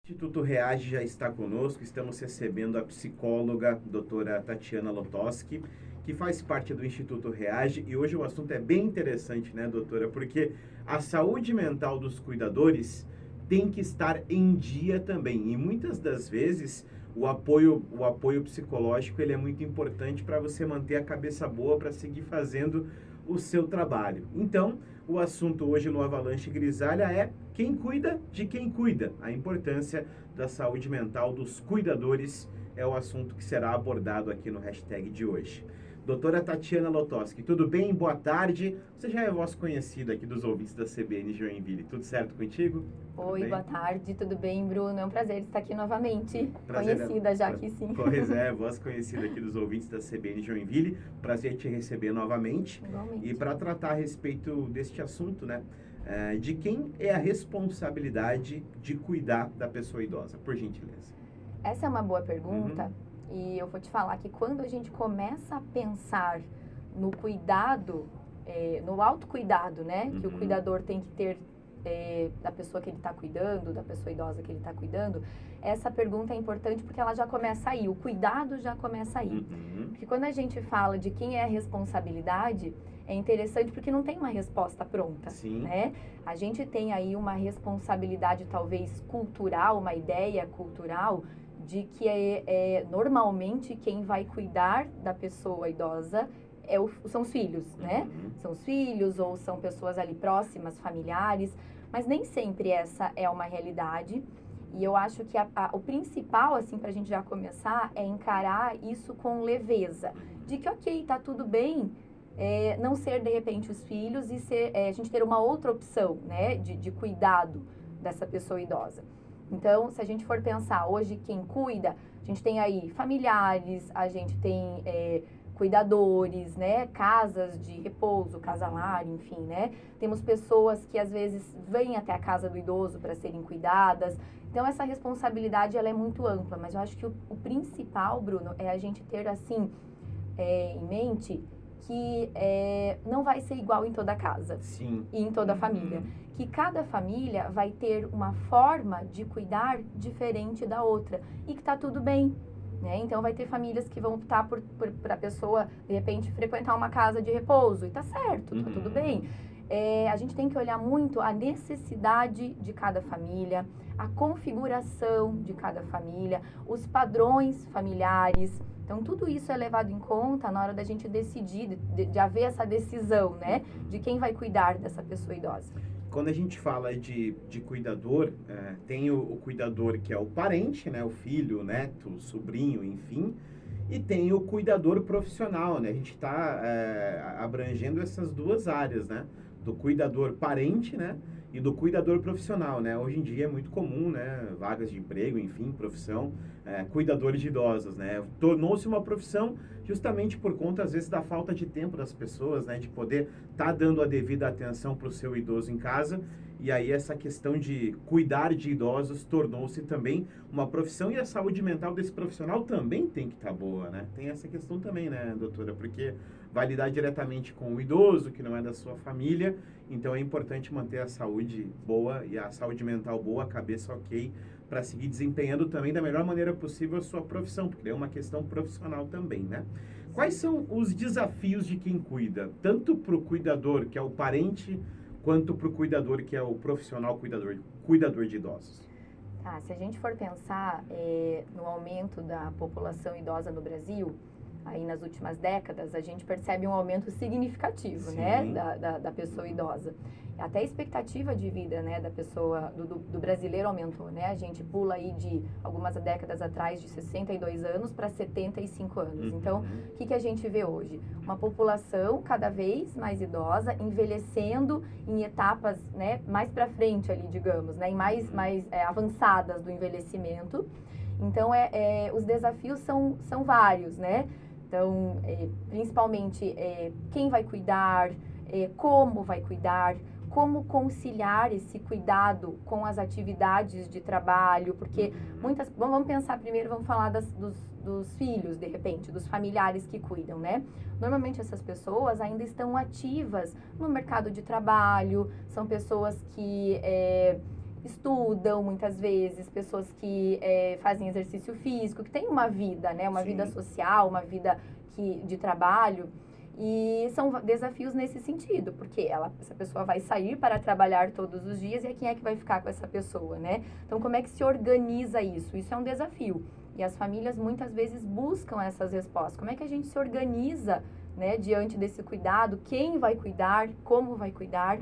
Instituto Reage já está conosco, estamos recebendo a psicóloga doutora Tatiana Lotosky, que faz parte do Instituto Reage, e hoje o assunto é bem interessante, né, doutora? Porque a saúde mental dos cuidadores tem que estar em dia também, e muitas das vezes o apoio psicológico ele é muito importante para você manter a cabeça boa para seguir fazendo o seu trabalho. Então, o assunto hoje no Avalanche Grisalha é quem cuida de quem cuida. A importância da saúde mental dos cuidadores é o assunto que será abordado aqui no hashtag de hoje. Doutora Tatiana Lotosky, tudo bem? Boa tarde. Você já é voz conhecida aqui dos ouvintes da CBN Joinville. Tudo certo contigo? Oi, boa tarde, tudo bem, Bruno? É um prazer estar aqui novamente. Prazer, Conhecida já aqui, sim. Pois é, voz conhecida aqui dos ouvintes da CBN Joinville. Prazer te receber novamente. Igualmente. E para tratar a respeito deste assunto, né? De quem é a responsabilidade de cuidar da pessoa idosa, por gentileza? Essa é uma boa pergunta. E eu vou te falar que quando a gente começa a pensar no cuidado, no autocuidado, né? Que o cuidador tem que ter da pessoa que ele está cuidando, da pessoa idosa que ele está cuidando, essa pergunta é importante porque ela já começa aí, o cuidado já começa aí. Porque quando a gente fala de quem é a responsabilidade, é interessante porque não tem uma resposta pronta, né? A gente tem aí uma responsabilidade talvez cultural, uma ideia cultural de que normalmente quem vai cuidar da pessoa idosa são os filhos, né? São os filhos ou são pessoas ali próximas, familiares, mas nem sempre essa é uma realidade. E eu acho que o principal, assim, pra gente já começar, é encarar isso com leveza. De que, ok, tá tudo bem não ser, de repente, os filhos e a gente ter uma outra opção, né? De cuidado dessa pessoa idosa. Então, se a gente for pensar, hoje quem cuida, a gente tem aí familiares, a gente tem cuidadores, né, casas de repouso, casa-lar, enfim, né, temos pessoas que às vezes vêm até a casa do idoso para serem cuidadas, então essa responsabilidade ela é muito ampla, mas eu acho que o principal, Bruno, é a gente ter assim em mente que não vai ser igual em toda casa. Sim. E em toda a família. Que cada família vai ter uma forma de cuidar diferente da outra. E que tá tudo bem. Né? Então, vai ter famílias que vão optar por a pessoa, de repente, frequentar uma casa de repouso. E tá certo, tá tudo bem. A gente tem que olhar muito a necessidade de cada família, a configuração de cada família, os padrões familiares. Então, tudo isso é levado em conta na hora da gente decidir, de haver essa decisão, né? De quem vai cuidar dessa pessoa idosa. Quando a gente fala de cuidador, tem o cuidador que é o parente, né? O filho, o neto, o sobrinho, enfim. E tem o cuidador profissional, né? A gente está abrangendo essas duas áreas, né? Do cuidador parente, né? E do cuidador profissional, né? Hoje em dia é muito comum, né? Vagas de emprego, enfim, profissão, cuidadores de idosos, né? Tornou-se uma profissão justamente por conta, às vezes, da falta de tempo das pessoas, né? De poder estar dando a devida atenção para o seu idoso em casa. E aí essa questão de cuidar de idosos tornou-se também uma profissão e a saúde mental desse profissional também tem que estar boa, né? Tem essa questão também, né, doutora? Porque vai lidar diretamente com o idoso, que não é da sua família, então é importante manter a saúde boa e a saúde mental boa, a cabeça ok, para seguir desempenhando também da melhor maneira possível a sua profissão, porque é uma questão profissional também, né? Quais são os desafios de quem cuida? Tanto para o cuidador, que é o parente, quanto para o cuidador, que é o profissional cuidador de idosos? Tá, se a gente for pensar no aumento da população idosa no Brasil, aí nas últimas décadas, a gente percebe um aumento significativo, né, da pessoa idosa. Até a expectativa de vida, né, da pessoa, do brasileiro aumentou, né? A gente pula aí de algumas décadas atrás de 62 anos para 75 anos. Então, o que a gente vê hoje? Uma população cada vez mais idosa, envelhecendo em etapas, né, mais para frente ali, digamos, né, em mais avançadas do envelhecimento. Então, os desafios são vários, né? Então, principalmente, quem vai cuidar, como vai cuidar, como conciliar esse cuidado com as atividades de trabalho, porque vamos pensar primeiro, vamos falar dos filhos, de repente, dos familiares que cuidam, né? Normalmente essas pessoas ainda estão ativas no mercado de trabalho, são pessoas que estudam muitas vezes, pessoas que fazem exercício físico, que têm uma vida, né? Uma vida social, uma vida de trabalho. E são desafios nesse sentido, porque essa pessoa vai sair para trabalhar todos os dias e quem é que vai ficar com essa pessoa, né? Então, como é que se organiza isso? Isso é um desafio. E as famílias muitas vezes buscam essas respostas. Como é que a gente se organiza, né, diante desse cuidado? Quem vai cuidar? Como vai cuidar?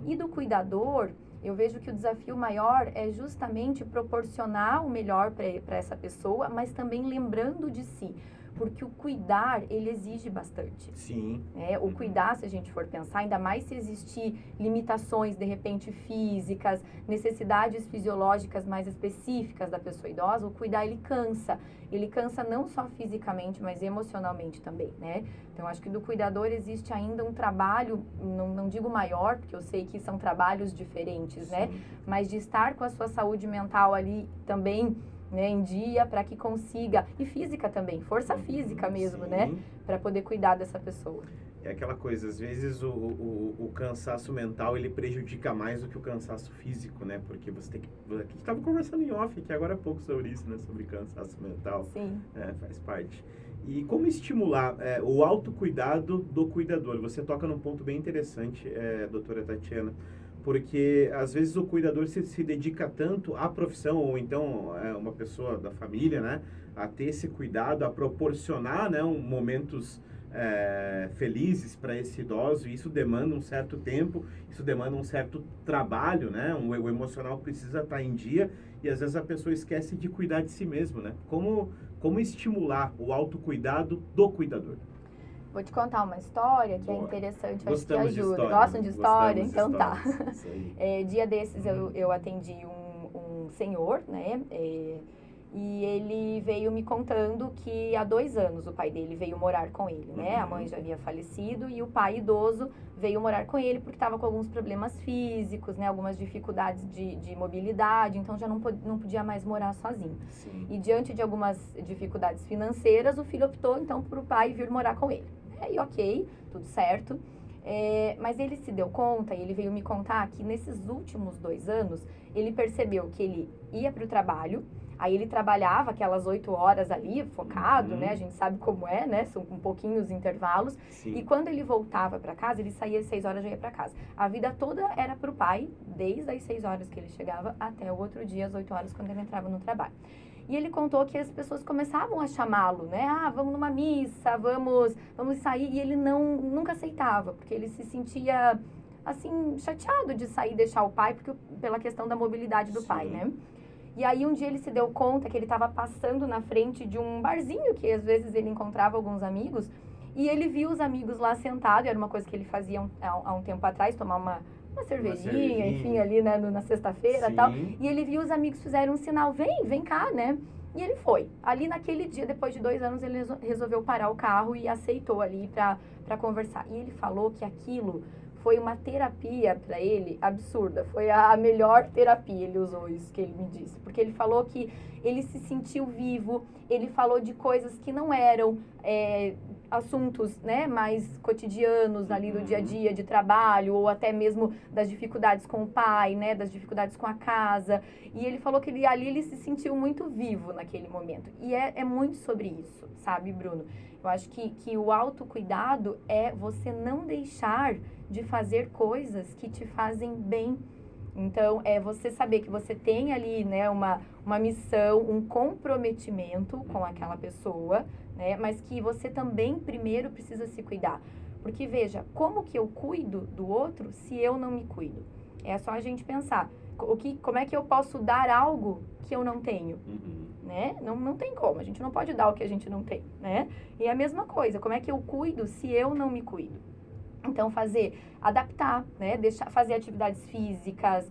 E do cuidador, eu vejo que o desafio maior é justamente proporcionar o melhor para essa pessoa, mas também lembrando de si. Porque o cuidar, ele exige bastante. Sim. O cuidar, se a gente for pensar, ainda mais se existir limitações, de repente, físicas, necessidades fisiológicas mais específicas da pessoa idosa, o cuidar, ele cansa. Ele cansa não só fisicamente, mas emocionalmente também, né? Então, acho que do cuidador existe ainda um trabalho, não digo maior, porque eu sei que são trabalhos diferentes, Sim. né? Mas de estar com a sua saúde mental ali também, né, em dia, para que consiga, e física também, força física mesmo, Sim. né, para poder cuidar dessa pessoa. É aquela coisa, às vezes o cansaço mental, ele prejudica mais do que o cansaço físico, né, porque você tem que... A gente estava conversando em off aqui agora há pouco sobre isso, né, sobre cansaço mental. Sim. Faz parte. E como estimular o autocuidado do cuidador? Você toca num ponto bem interessante, doutora Tatiana, porque às vezes o cuidador se dedica tanto à profissão, ou então uma pessoa da família, né, a ter esse cuidado, a proporcionar, né, momentos felizes para esse idoso, e isso demanda um certo tempo, isso demanda um certo trabalho, né, o emocional precisa estar em dia, e às vezes a pessoa esquece de cuidar de si mesmo, né? Como estimular o autocuidado do cuidador? Vou te contar uma história que Boa. é interessante, Gostamos acho que ajuda. de história. Gostam de história? Gostamos Então de tá. histórias. Isso aí. Dia desses eu atendi um senhor, né? E ele veio me contando que há 2 anos o pai dele veio morar com ele, né? A mãe já havia falecido e o pai idoso veio morar com ele porque estava com alguns problemas físicos, né? Algumas dificuldades de mobilidade, então já não podia mais morar sozinho. Sim. E diante de algumas dificuldades financeiras, o filho optou então por o pai vir morar com ele. E ok, tudo certo. Mas ele se deu conta, e ele veio me contar que nesses últimos 2 anos, ele percebeu que ele ia para o trabalho, aí ele trabalhava aquelas 8 horas ali, focado, né? A gente sabe como é, né? São com pouquinhos intervalos. Sim. E quando ele voltava para casa, ele saía às 6 horas, já ia para casa. A vida toda era para o pai, desde as 6 horas que ele chegava até o outro dia, às 8 horas, quando ele entrava no trabalho. E ele contou que as pessoas começavam a chamá-lo, né? Vamos numa missa, vamos sair. E ele nunca aceitava, porque ele se sentia, assim, chateado de sair e deixar o pai, pela questão da mobilidade do pai, né? E aí um dia ele se deu conta que ele estava passando na frente de um barzinho, que às vezes ele encontrava alguns amigos, e ele viu os amigos lá sentados, era uma coisa que ele fazia há um tempo atrás, tomar uma cervejinha, enfim, ali, né, na sexta-feira e tal. E ele viu os amigos fizeram um sinal, vem cá, né? E ele foi. Ali naquele dia, depois de 2 anos, ele resolveu parar o carro e aceitou ali para conversar. E ele falou que aquilo foi uma terapia para ele absurda. Foi a melhor terapia, ele usou isso que ele me disse. Porque ele falou que ele se sentiu vivo, ele falou de coisas que não eram assuntos, né, mais cotidianos ali do dia a dia, de trabalho, ou até mesmo das dificuldades com o pai, né, das dificuldades com a casa. E ele falou que ali ele se sentiu muito vivo naquele momento. E é muito sobre isso, sabe, Bruno? Eu acho que o autocuidado é você não deixar de fazer coisas que te fazem bem. Então, é você saber que você tem ali, né, uma missão, um comprometimento com aquela pessoa, né, mas que você também primeiro precisa se cuidar. Porque, veja, como que eu cuido do outro se eu não me cuido? É só a gente pensar, como é que eu posso dar algo que eu não tenho? Né? Não tem como, a gente não pode dar o que a gente não tem, né? E a mesma coisa, como é que eu cuido se eu não me cuido? Então, adaptar, né? Fazer atividades físicas,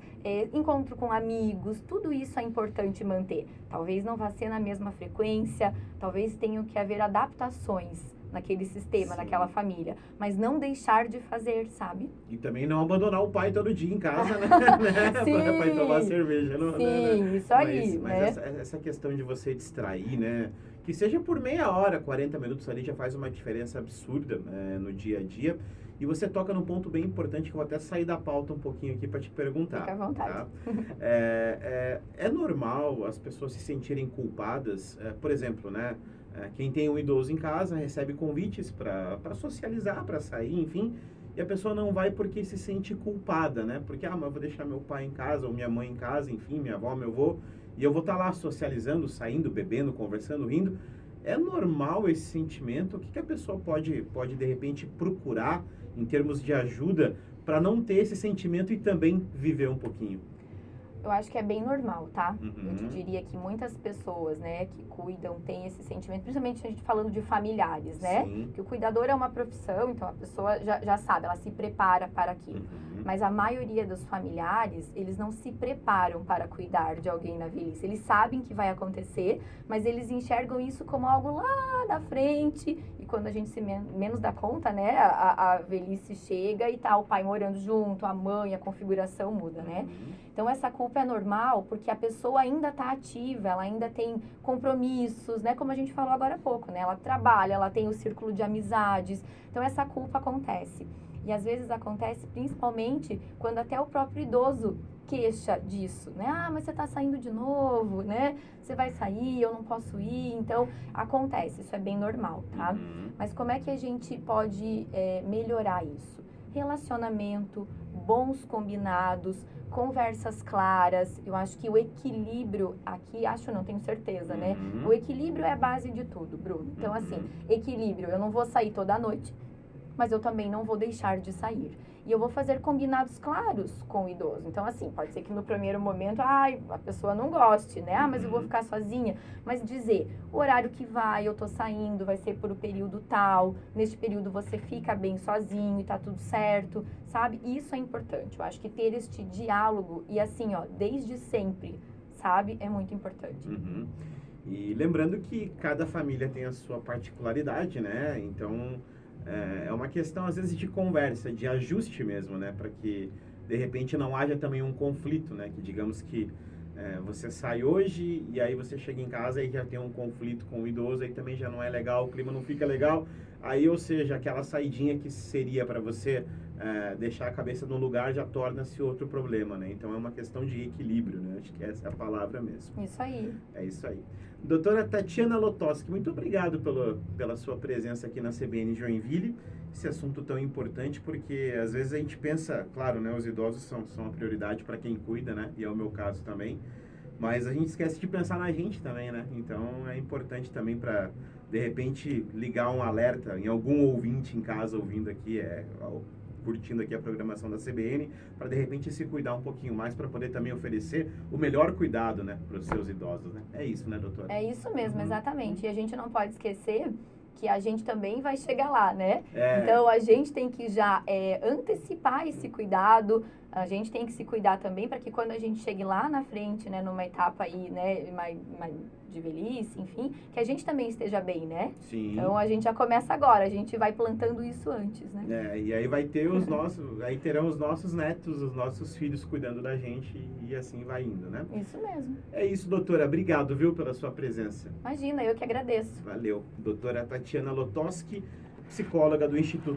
encontro com amigos, tudo isso é importante manter. Talvez não vá ser na mesma frequência, talvez tenham que haver adaptações naquele sistema, naquela família, mas não deixar de fazer, sabe? E também não abandonar o pai todo dia em casa, né? Pra ir tomar cerveja. Sim, isso aí, mas essa questão de você distrair, né? que seja por meia hora, 40 minutos ali, já faz uma diferença absurda no dia a dia. E você toca num ponto bem importante que eu vou até sair da pauta um pouquinho aqui para te perguntar. Fica à vontade. Tá? É normal as pessoas se sentirem culpadas, por exemplo, né? Quem tem um idoso em casa recebe convites para socializar, para sair, enfim, e a pessoa não vai porque se sente culpada, né? Porque, mas eu vou deixar meu pai em casa, ou minha mãe em casa, enfim, minha avó, meu avô, e eu vou estar lá socializando, saindo, bebendo, conversando, rindo. É normal esse sentimento? O que a pessoa pode de repente procurar em termos de ajuda para não ter esse sentimento e também viver um pouquinho? Eu acho que é bem normal, tá? Uhum. Eu te diria que muitas pessoas, né, que cuidam, têm esse sentimento, principalmente a gente falando de familiares, né? Sim. Que o cuidador é uma profissão, então a pessoa já sabe, ela se prepara para aquilo. Uhum. Mas a maioria dos familiares, eles não se preparam para cuidar de alguém na velhice. Eles sabem que vai acontecer, mas eles enxergam isso como algo lá da frente. E quando a gente se menos dá conta, né, a velhice chega e tá o pai morando junto, a mãe, a configuração muda, né? Uhum. Então, essa culpa é normal porque a pessoa ainda está ativa, ela ainda tem compromissos, né? Como a gente falou agora há pouco, né? Ela trabalha, ela tem o círculo de amizades. Então, essa culpa acontece. E às vezes acontece principalmente quando até o próprio idoso queixa disso, né? Ah, mas você está saindo de novo, né? Você vai sair, eu não posso ir. Então, acontece, isso é bem normal, tá? Uhum. Mas como é que a gente pode melhorar isso? Relacionamento, bons combinados, conversas claras. Eu acho que o equilíbrio aqui, acho não, tenho certeza, né? Uhum. O equilíbrio é a base de tudo, Bruno. Então, assim, equilíbrio, eu não vou sair toda noite, mas eu também não vou deixar de sair. E eu vou fazer combinados claros com o idoso. Então, assim, pode ser que no primeiro momento, a pessoa não goste, né? Mas eu vou ficar sozinha. Mas dizer, o horário que eu tô saindo, vai ser por um período tal. Neste período você fica bem sozinho e tá tudo certo, sabe? Isso é importante. Eu acho que ter este diálogo e assim, ó, desde sempre, sabe? É muito importante. Uhum. E lembrando que cada família tem a sua particularidade, né? Então, é uma questão, às vezes, de conversa, de ajuste mesmo, né? Para que, de repente, não haja também um conflito, né? Que, digamos que você sai hoje e aí você chega em casa e já tem um conflito com o idoso, aí também já não é legal, o clima não fica legal. Aí, ou seja, aquela saidinha que seria para você deixar a cabeça no lugar já torna-se outro problema, né? Então, é uma questão de equilíbrio, né? Acho que essa é a palavra mesmo. Isso aí. É isso aí. Doutora Tatiana Lotoski, muito obrigado pela sua presença aqui na CBN Joinville. Esse assunto tão importante, porque às vezes a gente pensa, claro, né, os idosos são a prioridade para quem cuida, né, e é o meu caso também, mas a gente esquece de pensar na gente também, né, então é importante também para, de repente, ligar um alerta em algum ouvinte em casa ouvindo aqui, curtindo aqui a programação da CBN, para de repente se cuidar um pouquinho mais, para poder também oferecer o melhor cuidado, né, para os seus idosos, né? É isso, né, doutora? É isso mesmo, exatamente. E a gente não pode esquecer que a gente também vai chegar lá, né? Então, a gente tem que já antecipar esse cuidado, a gente tem que se cuidar também para que quando a gente chegue lá na frente, né, numa etapa aí, né, mais de velhice, enfim, que a gente também esteja bem, né? Sim. Então, a gente já começa agora, a gente vai plantando isso antes, né? E aí vai ter aí terão os nossos netos, os nossos filhos cuidando da gente e assim vai indo, né? Isso mesmo. É isso, doutora. Obrigado, viu, pela sua presença. Imagina, eu que agradeço. Valeu. Doutora Tatiana Lotoski, psicóloga do Instituto